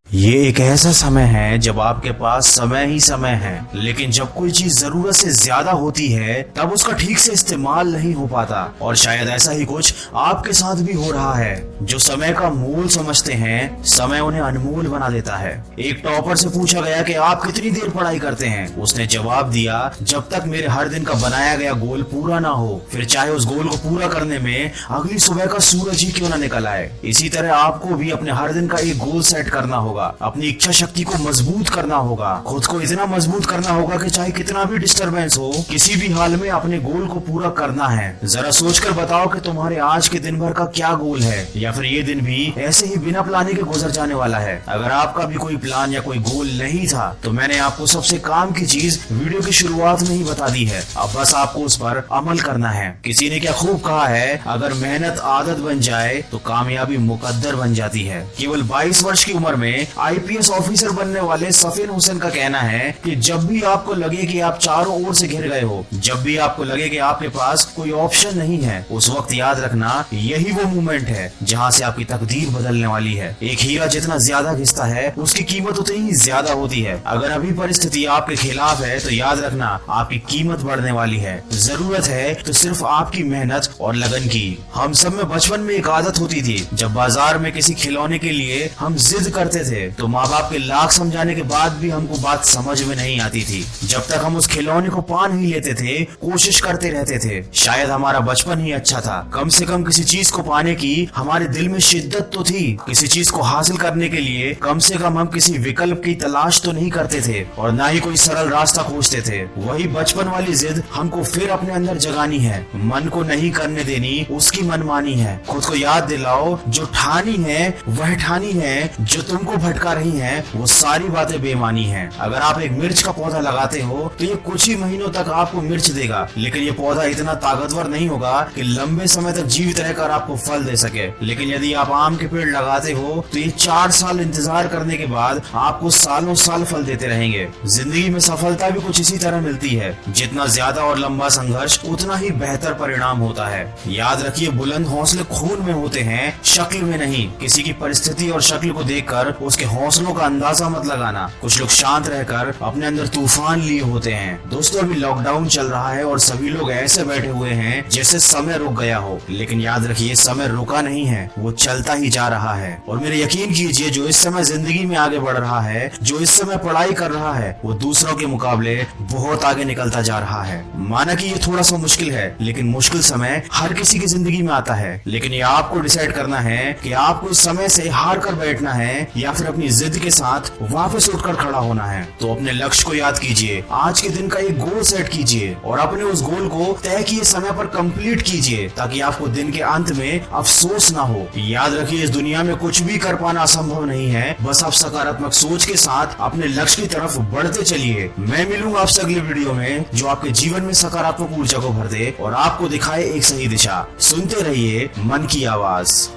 ये एक ऐसा समय है जब आपके पास समय ही समय है, लेकिन जब कोई चीज जरूरत से ज्यादा होती है तब उसका ठीक से इस्तेमाल नहीं हो पाता। और शायद ऐसा ही कुछ आपके साथ भी हो रहा है। जो समय का मूल समझते हैं, समय उन्हें अनमोल बना देता है। एक टॉपर से पूछा गया कि आप कितनी देर पढ़ाई करते हैं। उसने जवाब दिया, जब तक मेरे हर दिन का बनाया गया गोल पूरा ना हो, फिर चाहे उस गोल को पूरा करने में अगली सुबह का सूरज ही क्यों ना निकल आए। इसी तरह आपको भी अपने हर दिन का एक गोल सेट करना होगा, अपनी इच्छा शक्ति को मजबूत करना होगा, खुद को इतना मजबूत करना होगा कि चाहे कितना भी डिस्टरबेंस हो, किसी भी हाल में अपने गोल को पूरा करना है। जरा सोचकर बताओ कि तुम्हारे आज के दिन भर का क्या गोल है, या फिर ये दिन भी ऐसे ही बिना प्लानिंग के गुजर जाने वाला है। अगर आपका भी कोई प्लान या कोई गोल नहीं था तो मैंने आपको सबसे काम की चीज वीडियो की शुरुआत में ही बता दी है। अब बस आपको उस पर अमल करना है। किसी ने क्या खूब कहा है, अगर मेहनत आदत बन जाए तो कामयाबी मुकद्दर बन जाती है। केवल 22 वर्ष की उम्र में आईपीएस ऑफिसर बनने वाले सफीन हुसैन का कहना है कि जब भी आपको लगे कि आप चारों ओर से घिर गए हो, जब भी आपको लगे कि आपके पास कोई ऑप्शन नहीं है, उस वक्त याद रखना यही वो मोमेंट है जहां से आपकी तकदीर बदलने वाली है। एक हीरा जितना ज्यादा घिसता है उसकी कीमत उतनी ही ज्यादा होती है। अगर अभी परिस्थिति आपके खिलाफ है तो याद रखना आपकी कीमत बढ़ने वाली है। जरूरत है तो सिर्फ आपकी मेहनत और लगन की। हम सब में बचपन में एक आदत होती थी, जब बाजार में किसी खिलौने के लिए हम जिद करते थे तो माँ बाप के लाख समझाने के बाद भी हमको बात समझ में नहीं आती थी। जब तक हम उस खिलौने को पा नहीं लेते थे, कोशिश करते रहते थे। शायद हमारा बचपन ही अच्छा था। कम से कम किसी चीज को पाने की हमारे दिल में शिद्दत तो थी। किसी चीज को हासिल करने के लिए कम से कम हम किसी विकल्प की तलाश तो नहीं करते थे, और ना ही कोई सरल रास्ता खोजते थे। वही बचपन वाली जिद हमको फिर अपने अंदर जगानी है। मन को नहीं करने देनी उसकी मनमानी है। खुद को याद दिलाओ, जो ठानी है वह ठानी है, जो तुमको भटका रही है वो सारी बातें बेमानी हैं। अगर आप एक मिर्च का पौधा लगाते हो तो ये कुछ ही महीनों तक आपको मिर्च देगा, लेकिन ये पौधा इतना ताकतवर नहीं होगा कि लंबे समय तक जीवित रहकर आपको फल दे सके। लेकिन यदि आप आम के पेड़ लगाते हो तो ये 4 साल इंतजार करने के बाद आपको सालों साल फल देते रहेंगे। जिंदगी में सफलता भी कुछ इसी तरह मिलती है। जितना ज्यादा और लंबा संघर्ष उतना ही बेहतर परिणाम होता है। याद रखिए, बुलंद हौसले खून में होते हैं, शक्ल में नहीं। किसी की परिस्थिति और शक्ल को देखकर उसके हौसलों का अंदाजा मत लगाना। कुछ लोग शांत रहकर अपने अंदर तूफान लिए होते हैं। दोस्तों, अभी लॉकडाउन चल रहा है और सभी लोग ऐसे बैठे हुए हैं जैसे समय रुक गया हो, लेकिन याद रखिए समय रुका नहीं है, वो चलता ही जा रहा है। और मेरे यकीन कीजिए, जो इस समय जिंदगी में आगे बढ़ रहा है, जो इस समय पढ़ाई कर रहा है, वो दूसरों के मुकाबले बहुत आगे निकलता जा रहा है। माना कि ये थोड़ा सा मुश्किल है, लेकिन मुश्किल समय हर किसी की जिंदगी में आता है। लेकिन ये आपको डिसाइड करना है कि आपको इस समय से हार कर बैठना है या फिर अपनी जिद के साथ वापस उठकर खड़ा होना है। तो अपने लक्ष्य को याद कीजिए, आज के दिन का एक गोल सेट कीजिए और अपने उस गोल को तय किए समय पर कंप्लीट कीजिए, ताकि आपको दिन के अंत में अफसोस ना हो। याद रखिए, इस दुनिया में कुछ भी कर पाना असंभव नहीं है। बस आप सकारात्मक सोच के साथ अपने लक्ष्य की तरफ बढ़ते चलिए। मैं मिलूंगा आपसे अगले वीडियो में, जो आपके जीवन में सकारात्मक ऊर्जा को भर दे और आपको दिखाए एक सही दिशा। सुनते रहिए मन की आवाज।